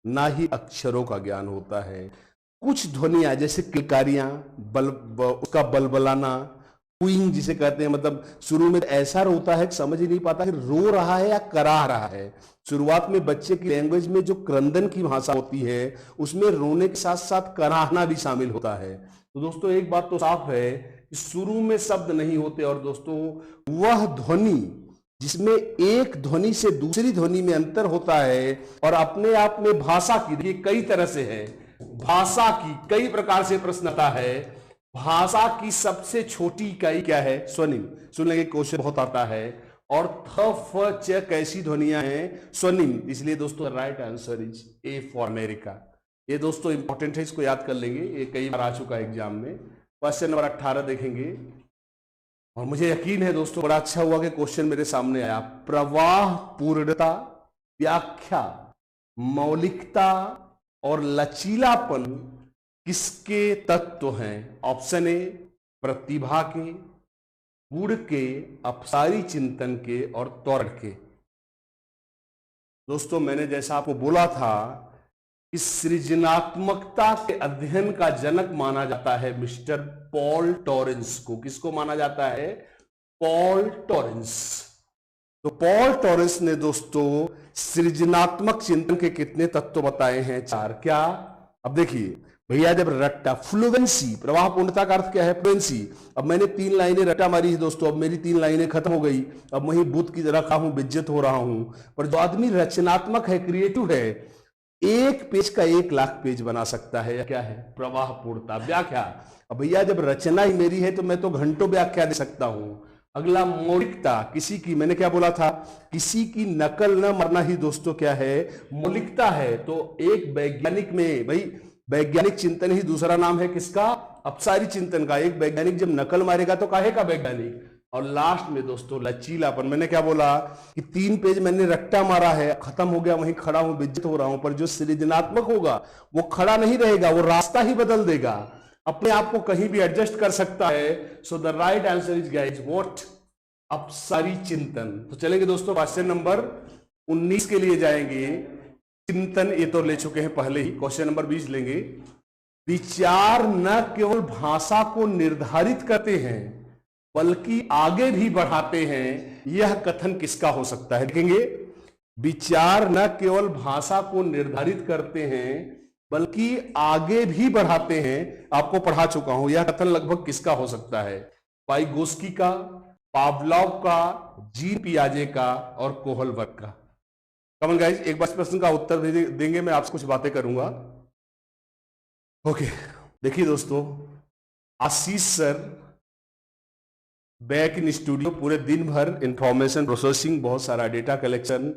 ना ही अक्षरों का ज्ञान होता है। कुछ ध्वनियां जैसे किलकारियां, उसका बलबलाना, क्विंग जिसे कहते हैं, मतलब शुरू में ऐसा रोता है कि समझ ही नहीं पाता कि रो रहा है या कराह रहा है। शुरुआत में बच्चे की लैंग्वेज में जो क्रंदन की भाषा होती है, उसमें रोने के साथ साथ कराहना भी शामिल होता है। तो दोस्तों एक बात तो साफ है कि शुरू में शब्द नहीं होते। और दोस्तों वह ध्वनि जिसमें एक ध्वनि से दूसरी ध्वनि में अंतर होता है और अपने आप में भाषा की, देखिए कई तरह से है, भाषा की कई प्रकार से प्रश्न आता है। भाषा की सबसे छोटी इकाई क्या है? स्वनिम। सुन लेंगे, क्वेश्चन बहुत आता है। और थ, फ, च कैसी ध्वनियां हैं? स्वनिम। इसलिए दोस्तों right answer is A for America. ये दोस्तों इंपॉर्टेंट है, इसको याद कर लेंगे, ये कई बार आ चुका है एग्जाम में। क्वेश्चन नंबर 18 देखेंगे। और मुझे यकीन है दोस्तों बड़ा अच्छा हुआ कि क्वेश्चन मेरे सामने आया। प्रवाह, पूर्णता, व्याख्या, मौलिकता और लचीलापन किसके तत्व हैं? ऑप्शन ए, प्रतिभा के, गुण के, अपसारी चिंतन के और त्वरण के। दोस्तों मैंने जैसा आपको बोला था कि सृजनात्मकता के अध्ययन का जनक माना जाता है मिस्टर पॉल टॉरेंस को। किसको माना जाता है? Paul Torrens. तो पॉल टॉरेंस ने दोस्तों सृजनात्मक चिंतन के कितने तत्व बताए हैं? 4। क्या? अब देखिए भैया, जब रट्टा, फ्लुएंसी, प्रवाह पूर्णता का अर्थ क्या है? फ्लुएंसी। अब मैंने 3 लाइनें रट्टा मारी है दोस्तों, अब मेरी 3 लाइनें खत्म हो गई, अब वही बुद्ध की तरह हूं, बेइज्जत हो रहा हूं। पर जो आदमी रचनात्मक है, क्रिएटिव है, एक पेज का 1 लाख पेज बना सकता है। क्या है? प्रवाह पूर्णता। व्याख्या, अब भैया जब रचना ही मेरी है तो मैं तो घंटों व्याख्या दे सकता हूं। अगला मौलिकता, किसी की, मैंने क्या बोला था, किसी की नकल न मरना ही दोस्तों क्या है? मौलिकता है। तो एक वैज्ञानिक में, भाई वैज्ञानिक चिंतन ही दूसरा नाम है किसका? अपसारी चिंतन का। एक वैज्ञानिक जब नकल मारेगा तो काहे का वैज्ञानिक? और लास्ट में दोस्तों लचीलापन। मैंने क्या बोला कि 3 पेज मैंने रट्टा मारा है, खत्म हो गया, वहीं खड़ा हूं, बेइज्जत हो रहा हूं। पर जो सृजनात्मक होगा वो खड़ा नहीं रहेगा, वो रास्ता ही बदल देगा, अपने आप को कहीं भी एडजस्ट कर सकता है। So the right answer is guys what? अपसारी चिंतन। तो चलेंगे दोस्तों क्वेश्चन नंबर 19 के लिए जाएंगे। चिंतन ये तो ले चुके हैं पहले ही, क्वेश्चन नंबर 20 लेंगे। विचार न केवल भाषा को निर्धारित करते हैं बल्कि आगे भी बढ़ाते हैं, यह कथन किसका हो सकता है? देखेंगे। विचार न केवल भाषा को निर्धारित करते हैं बल्कि आगे भी बढ़ाते हैं। आपको पढ़ा चुका हूं। यह कथन लगभग किसका हो सकता है? वाइगोस्की का, पावलोव का, जीन पियाजे का और कोहलबर्ग का। कमन गाइज, एक बार प्रश्न का उत्तर देंगे, मैं आपसे कुछ बातें करूंगा। ओके, देखिए दोस्तों, आशीष सर बैक इन स्टूडियो, पूरे दिन भर इंफॉर्मेशन प्रोसेसिंग, बहुत सारा डेटा कलेक्शन,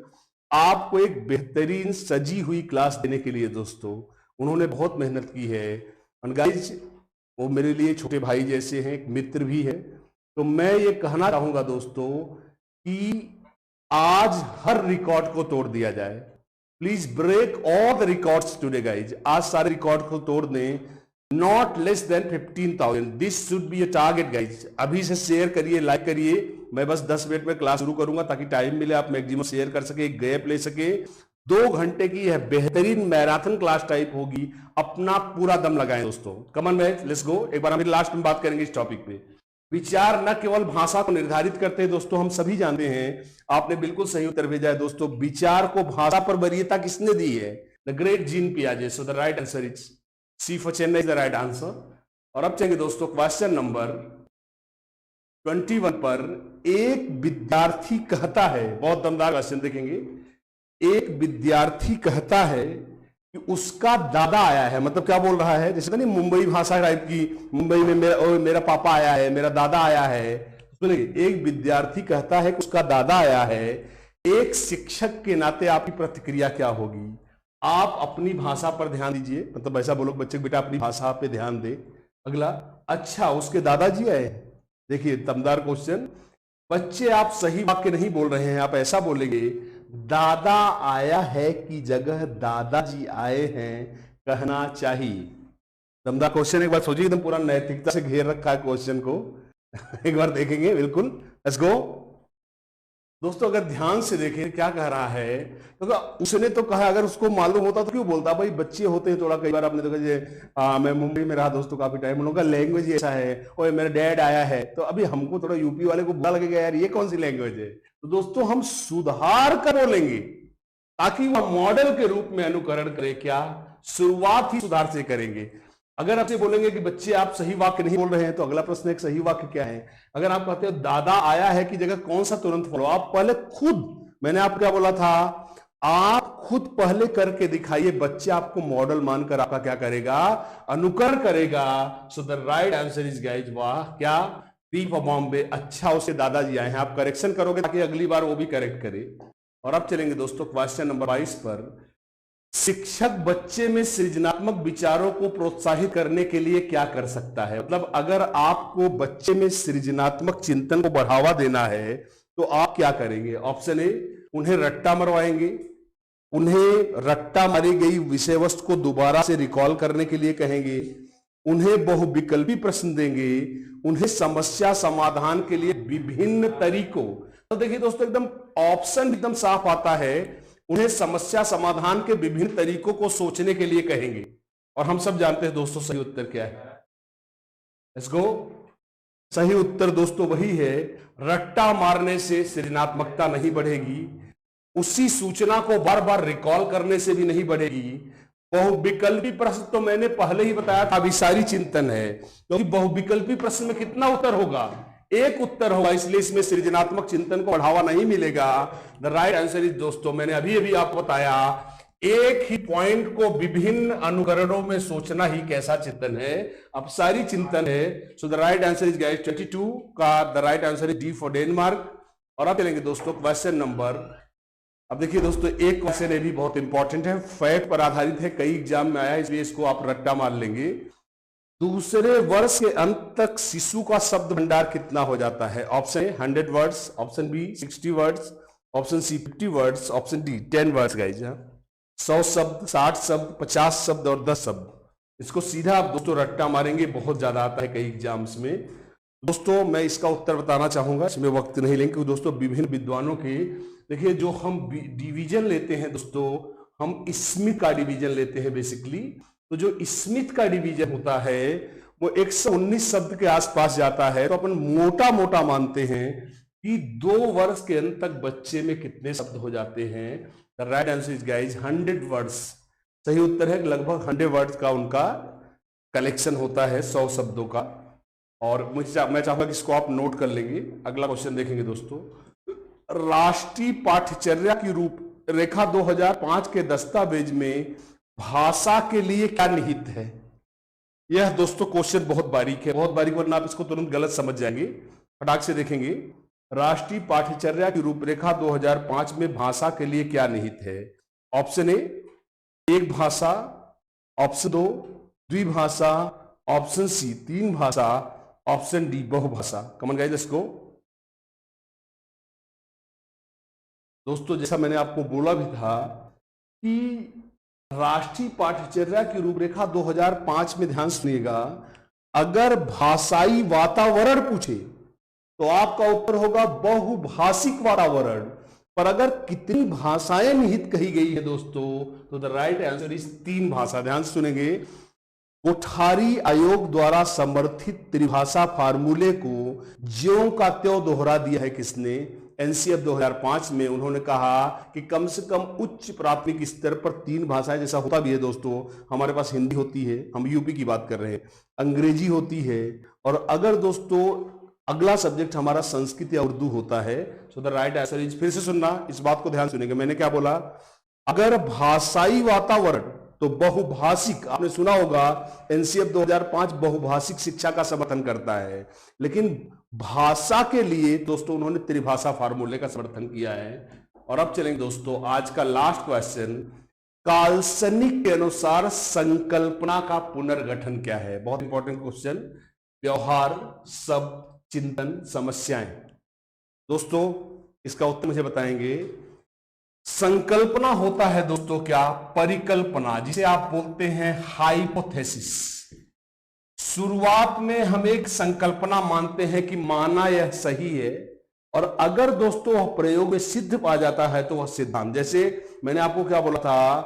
आपको एक बेहतरीन सजी हुई क्लास देने के लिए दोस्तों उन्होंने बहुत मेहनत की है। और गाइज, वो मेरे लिए छोटे भाई जैसे हैं, एक मित्र भी है। तो मैं ये कहना चाहूंगा दोस्तों कि आज हर रिकॉर्ड को तोड़ दिया जाए। Please break all the records today guys. आज सारे रिकॉर्ड को तोड़ दें। Not less than 15,000, this should be a target guys. अभी से शेयर करिए, लाइक करिए। मैं बस 10 मिनट में क्लास शुरू करूंगा ताकि टाइम मिले, आप मैक्सिमम शेयर कर सके, गैप ले सके। 2 घंटे की यह बेहतरीन मैराथन क्लास टाइप होगी। अपना पूरा दम लगाएं दोस्तों। कमन मैच, लेट्स गो। एक बार हम लास्ट में बात करेंगे इस टॉपिक पे। विचार न केवल भाषा को निर्धारित करते हैं दोस्तों, हम सभी जानते हैं। आपने बिल्कुल सही उत्तर भेजा है दोस्तों। विचार को भाषा पर वरीयता किसने दी है? द ग्रेट जीन पियाजे। So the right answer is C for Chennai is the right answer. और अब चलेंगे दोस्तों क्वेश्चन नंबर 21 पर। एक विद्यार्थी कहता है, बहुत दमदार क्वेश्चन देखेंगे। एक विद्यार्थी कहता है कि उसका दादा आया है। मतलब क्या बोल रहा है? जैसे नहीं मुंबई भाषा टाइप की, मुंबई में मेरा पापा आया है, मेरा दादा आया है। सुनिए, एक विद्यार्थी कहता है कि उसका दादा आया है। एक शिक्षक के नाते आपकी प्रतिक्रिया क्या होगी? आप अपनी भाषा पर ध्यान दीजिए। मतलब ऐसा बोलो बच्चे, बेटा अपनी भाषा पे ध्यान दे। अगला, अच्छा उसके दादाजी आए। देखिए दमदार क्वेश्चन। बच्चे आप सही वाक्य नहीं बोल रहे हैं। आप ऐसा बोलेंगे, दादा आया है की जगह दादाजी आए हैं कहना चाहिए। दमदार क्वेश्चन। एक बार सोचिए, एकदम पूरा नैतिकता से घेर रखा है क्वेश्चन को। एक बार देखेंगे, बिल्कुल। लेट्स गो दोस्तों। अगर ध्यान से देखें क्या कह रहा है, तो उसने तो कहा, अगर उसको मालूम होता तो क्यों बोलता? भाई बच्चे होते हैं थोड़ा, कई बार आपने देखा, मैं मुंबई में रहा दोस्तों काफी टाइम, उन लोगों का लैंग्वेज ऐसा है। और मेरा डैड आया है, तो अभी हमको थोड़ा यूपी वाले को बुरा लगेगा, यार ये कौन सी लैंग्वेज है। तो दोस्तों हम सुधार कर बोलेंगे ताकि वह मॉडल के रूप में अनुकरण करे। क्या? शुरुआत ही सुधार से करेंगे। अगर आपसे बोलेंगे कि बच्चे आप सही वाक्य नहीं बोल रहे हैं, तो अगला प्रश्न एक सही वाक्य क्या है? अगर आप कहते हो दादा आया है की जगह कौन सा तुरंत फॉलो? आप पहले खुद, मैंने आपको क्या बोला था, आप खुद पहले करके दिखाइए। बच्चे आपको मॉडल मानकर आपका क्या करेगा? अनुकरण करेगा। सो the right answer is guys, वाह क्या, बी फॉर बॉम्बे। अच्छा उसके दादाजी आए हैं। आप करेक्शन करोगे ताकि अगली बार वो भी करेक्ट करे। और अब चलेंगे दोस्तों क्वेश्चन नंबर 22 पर। शिक्षक बच्चे में सृजनात्मक विचारों को प्रोत्साहित करने के लिए क्या कर सकता है? मतलब अगर आपको बच्चे में सृजनात्मक चिंतन को बढ़ावा देना है तो आप क्या करेंगे? ऑप्शन ए, उन्हें रट्टा मरवाएंगे। उन्हें रट्टा मारी गई विषय वस्तु को दोबारा से रिकॉल करने के लिए कहेंगे। उन्हें बहुविकल्पी प्रश्न देंगे। उन्हें समस्या समाधान के लिए विभिन्न तरीकों, तो देखिए दोस्तों एकदम ऑप्शन एकदम साफ आता है। उन्हें समस्या समाधान के विभिन्न तरीकों को सोचने के लिए कहेंगे। और हम सब जानते हैं दोस्तों सही उत्तर क्या है। Let's go. सही उत्तर दोस्तों वही है, रट्टा मारने से सृजनात्मकता नहीं बढ़ेगी। उसी सूचना को बार बार रिकॉल करने से भी नहीं बढ़ेगी। बहुविकल्पी प्रश्न तो मैंने पहले ही बताया था, अभिसारी चिंतन है, क्योंकि बहुविकल्पी प्रश्न में कितना उत्तर होगा? एक उत्तर होगा, इसलिए इसमें सृजनात्मक चिंतन को बढ़ावा नहीं मिलेगा। द राइट आंसर इज दोस्तों, मैंने अभी अभी आपको बताया, एक ही पॉइंट को विभिन्न अनुकरणों में सोचना ही कैसा चिंतन है? अपसारी चिंतन है। So the right answer is guys 22 का the right answer is D for Denmark. और अब चलेंगे दोस्तों क्वेश्चन नंबर, अब देखिए दोस्तों एक क्वेश्चन ये भी बहुत इंपॉर्टेंट है, फैक्ट पर आधारित है, कई एग्जाम में आया, इसलिए इसको आप रट्टा मार लेंगे। दूसरे वर्ष के अंत तक शिशु का शब्द भंडार कितना हो जाता है? Option A 100 words, option B 60 words, option C 50 words, option D 10 words guys. 100 शब्द, 60 शब्द, 50 शब्द और 10 शब्द। इसको सीधा आप दोस्तों रट्टा मारेंगे, बहुत ज्यादा आता है कई एग्जाम्स में। दोस्तों मैं इसका उत्तर बताना चाहूंगा, इसमें वक्त नहीं लेंगे क्योंकि दोस्तों विभिन्न विद्वानों के, देखिए जो हम डिवीजन लेते हैं दोस्तों, हम स्मिथ का डिवीजन लेते हैं बेसिकली। तो जो स्मिथ का डिवीजन होता है वो 119 शब्द के आसपास जाता है। तो अपन मोटा मोटा मानते हैं कि 2 वर्ष के अंत तक बच्चे में कितने शब्द हो जाते हैं। The right answer is guys 100 words. सही उत्तर है लगभग 100 वर्ड्स का उनका कलेक्शन होता है, 100 शब्दों का। और मैं चाहूंगा कि इसको आप नोट कर लेंगे। अगला क्वेश्चन देखेंगे दोस्तों, राष्ट्रीय पाठ्यचर्या की रूपरेखा 2005 के दस्तावेज में भाषा के लिए क्या निहित है। यह दोस्तों क्वेश्चन बहुत बारीक है, बहुत बारीक, वरना आप इसको तुरंत गलत समझ जाएंगे। फटाक से देखेंगे, राष्ट्रीय पाठ्यचर्या की रूपरेखा 2005 में भाषा के लिए क्या निहित है। ऑप्शन ए एक भाषा, ऑप्शन 2 द्विभाषा, ऑप्शन सी 3 भाषा, ऑप्शन डी बहुभाषा। Come on guys let's go. दोस्तों जैसा मैंने आपको बोला भी था कि राष्ट्रीय पाठ्यचर्या की रूपरेखा 2005 में, ध्यान सुनिएगा, अगर भाषाई वातावरण पूछे तो आपका उत्तर होगा बहुभाषिक वातावरण। पर अगर कितनी भाषाएं निहित कही गई है दोस्तों, तो द राइट आंसर इज 3 भाषा। ध्यान सुनेंगे, कोठारी आयोग द्वारा समर्थित त्रिभाषा फार्मूले को ज्यों का त्यों दोहरा दिया है किसने। एनसीएफ 2005 में उन्होंने कहा कि कम से कम उच्च प्राथमिक स्तर पर 3 भाषाएं, जैसा होता भी है दोस्तों, हमारे पास हिंदी होती है, हम यूपी की बात कर रहे हैं, अंग्रेजी होती है, और अगर दोस्तों अगला सब्जेक्ट हमारा संस्कृत या उर्दू होता है। So the right answer is, फिर से सुनना, इस बात को ध्यान सुनेंगे, मैंने क्या बोला, अगर भाषाई वातावरण तो बहुभाषिक। आपने सुना होगा एनसीएफ 2005 बहुभाषिक शिक्षा का समर्थन करता है, लेकिन भाषा के लिए दोस्तों उन्होंने त्रिभाषा फार्मूले का समर्थन किया है। और अब चलेंगे दोस्तों आज का लास्ट क्वेश्चन, काल्पनिक के अनुसार संकल्पना का पुनर्गठन क्या है। बहुत इंपॉर्टेंट क्वेश्चन, व्यवहार, शब्द, चिंतन, समस्याएं। दोस्तों इसका उत्तर मुझे बताएंगे। संकल्पना होता है दोस्तों क्या, परिकल्पना, जिसे आप बोलते हैं हाइपोथेसिस। शुरुआत में हम एक संकल्पना मानते हैं कि माना यह सही है, और अगर दोस्तों प्रयोग में सिद्ध पा जाता है तो वह सिद्धांत। जैसे मैंने आपको क्या बोला था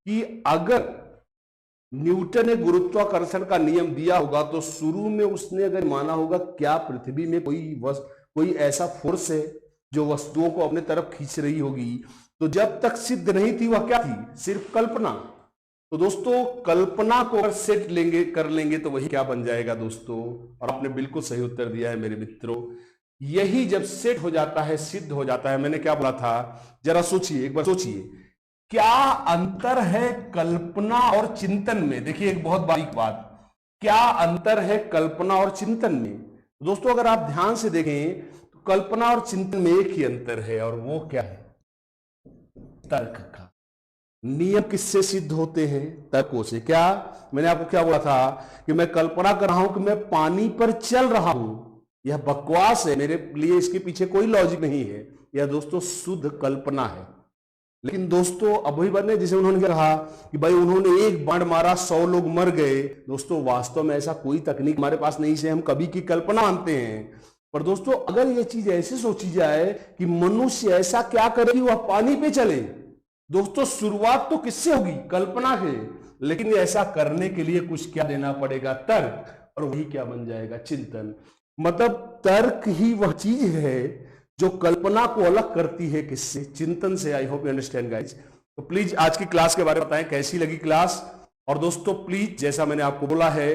कि अगर न्यूटन ने गुरुत्वाकर्षण का नियम दिया होगा तो शुरू में उसने अगर माना होगा क्या पृथ्वी में कोई ऐसा फोर्स है जो वस्तुओं को अपने तरफ खींच रही होगी, तो जब तक सिद्ध नहीं थी वह क्या थी, सिर्फ कल्पना। तो दोस्तों कल्पना को अगर सेट कर लेंगे तो वही क्या बन जाएगा दोस्तों। और आपने बिल्कुल सही उत्तर दिया है मेरे मित्रों। यही जब सेट हो जाता है, सिद्ध हो जाता है, मैंने क्या बोला था, जरा सोचिए, एक बार सोचिए, क्या अंतर है कल्पना और चिंतन में। देखिए एक बहुत बारीक बात, क्या अंतर है कल्पना और चिंतन में। दोस्तों अगर आप ध्यान से देखें तो कल्पना और चिंतन में एक ही अंतर है, और वो क्या है, तर्क का। नियम किससे सिद्ध होते हैं, तर्कों से। क्या मैंने आपको क्या बोला था कि मैं कल्पना कर रहा हूं कि मैं पानी पर चल रहा हूं, यह बकवास है, मेरे लिए इसके पीछे कोई लॉजिक नहीं है, यह दोस्तों शुद्ध कल्पना है। लेकिन दोस्तों अभी बने जिसे उन्होंने कहा कि भाई उन्होंने एक बाण मारा 100 लोग मर गए। दोस्तों वास्तव में ऐसा कोई तकनीक हमारे पास नहीं से हम कभी की कल्पना मानते हैं। पर दोस्तों अगर यह चीज ऐसे सोची जाए कि मनुष्य ऐसा क्या करे कि वह पानी पे चले, दोस्तों शुरुआत तो किससे होगी, कल्पना से, लेकिन ऐसा करने के लिए कुछ क्या देना पड़ेगा, तर्क, और वही क्या बन जाएगा, चिंतन। मतलब तर्क ही वह चीज है जो कल्पना को अलग करती है किससे, चिंतन से। आई होप यू अंडरस्टैंड गाइज। तो प्लीज आज की क्लास के बारे में बताएं कैसी लगी क्लास। और दोस्तों प्लीज जैसा मैंने आपको बोला है,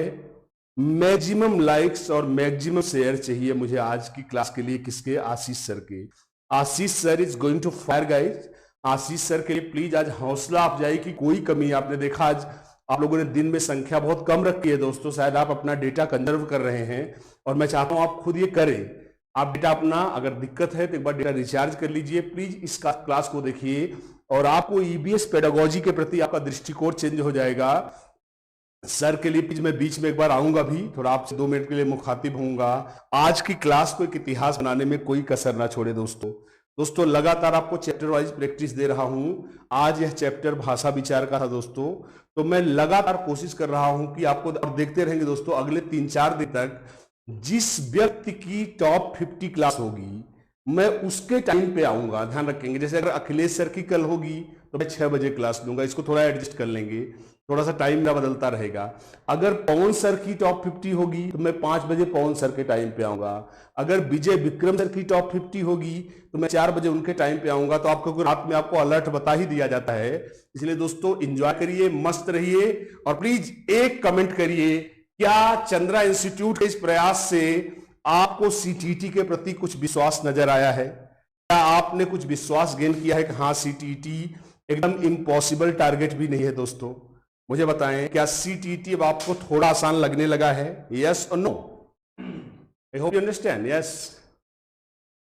मैक्सिमम लाइक्स और मैक्सिमम शेयर चाहिए मुझे आज की क्लास के लिए, किसके, आशीष सर के। Ashish sir is going to fire guys. Ashish sir के लिए प्लीज आज हौसला अफजाई की कोई कमी। आपने देखा आज आप लोगों ने दिन में संख्या बहुत कम रखी है दोस्तों, शायद आप अपना डेटा कंजर्व कर रहे हैं, और मैं चाहता हूं आप खुद ये करें। आप डेटा अपना, अगर दिक्कत है तो एक बार डेटा रिचार्ज कर लीजिए प्लीज, इस क्लास को देखिए, और आपको ईबीएस पेडागोजी के प्रति आपका दृष्टिकोण चेंज हो जाएगा। सर के लिए प्लीज मैं बीच में एक बार आऊंगा भी, थोड़ा आपसे 2 मिनट के लिए मुखातिब होऊंगा। आज की क्लास को एक इतिहास बनाने में कोई कसर ना छोड़े दोस्तों लगातार आपको चैप्टर वाइज प्रैक्टिस दे रहा हूं। आज यह चैप्टर भाषा विचार का था दोस्तों, तो मैं लगातार कोशिश कर रहा हूं कि आपको, और देखते रहेंगे दोस्तों अगले 3-4 दिन तक, जिस व्यक्ति की टॉप 50 क्लास होगी मैं उसके टाइम पे आऊंगा। ध्यान रखेंगे, जैसे अगर अखिलेश सर की कल होगी तो मैं 6 बजे क्लास लूंगा, इसको थोड़ा एडजस्ट कर लेंगे। थोड़ा सा टाइम मेरा बदलता रहेगा। अगर पवन सर की टॉप 50 होगी तो मैं 5 बजे पवन सर के टाइम पे आऊंगा। अगर विजय विक्रम सर की टॉप 50 होगी तो मैं 4 बजे उनके टाइम पे आऊंगा। तो आपको रात में आपको अलर्ट बता ही दिया जाता है। इसलिए दोस्तों एंजॉय करिए, मस्त रहिए और प्लीज एक कमेंट करिए, क्या चंद्रा इंस्टीट्यूट के इस प्रयास से आपको सीटीईटी के प्रति कुछ विश्वास नजर आया है? क्या आपने कुछ विश्वास गेन किया है कि हाँ सीटीईटी एकदम इम्पॉसिबल टारगेट भी नहीं है? दोस्तों मुझे बताएं, क्या सीटीईटी अब आपको थोड़ा आसान लगने लगा है? Yes or no? I hope you understand. Yes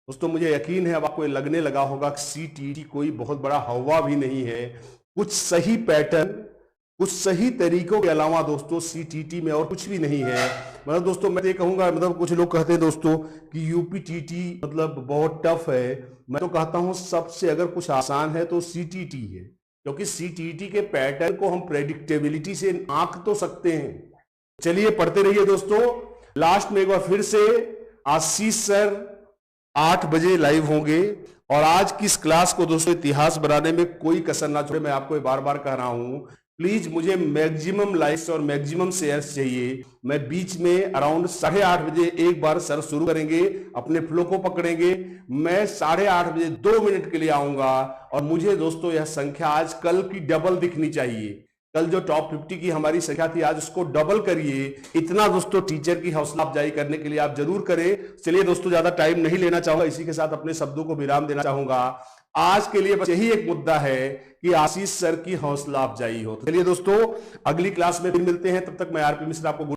दोस्तों, मुझे यकीन है अब आपको लगने लगा होगा कि सीटीईटी कोई बहुत बड़ा हवा भी नहीं है। कुछ सही पैटर्न, कुछ सही तरीकों के अलावा दोस्तों सीटीईटी में और कुछ भी नहीं है। मतलब दोस्तों मैं ये कहूंगा, मतलब कुछ लोग कहते हैं दोस्तों कि यूपीटीटी मतलब बहुत टफ है। मैं तो कहता हूं सबसे अगर कुछ आसान है तो सीटीईटी है, क्योंकि सीटीईटी के पैटर्न को हम प्रेडिक्टेबिलिटी से आंक तो सकते हैं। चलिए पढ़ते रहिए दोस्तों। लास्ट में एक बार फिर से आशीष सर 8 बजे लाइव होंगे और आज की इस क्लास को दोस्तों इतिहास बनाने में कोई कसर ना छोड़े। मैं आपको बार बार कह रहा हूं, प्लीज मुझे मैक्सिमम लाइक्स और मैक्सिमम शेयर्स चाहिए। मैं बीच में अराउंड 8:30 बजे एक बार सर शुरू करेंगे, अपने फ्लो को पकड़ेंगे। मैं 8:30 बजे 2 मिनट के लिए आऊंगा और मुझे दोस्तों यह संख्या आज कल की डबल दिखनी चाहिए। कल जो टॉप 50 की हमारी संख्या थी आज उसको डबल करिए। इतना दोस्तों टीचर की हौसला अफजाई करने के लिए आप जरूर करें। चलिए दोस्तों ज्यादा टाइम नहीं लेना चाहूंगा, इसी के साथ अपने शब्दों को विराम देना चाहूंगा। आज के लिए बस यही एक मुद्दा है कि आशीष सर की हौसला अफजाई हो। चलिए दोस्तों अगली क्लास में फिर मिलते हैं, तब तक मैं आरपी मिश्रा आपको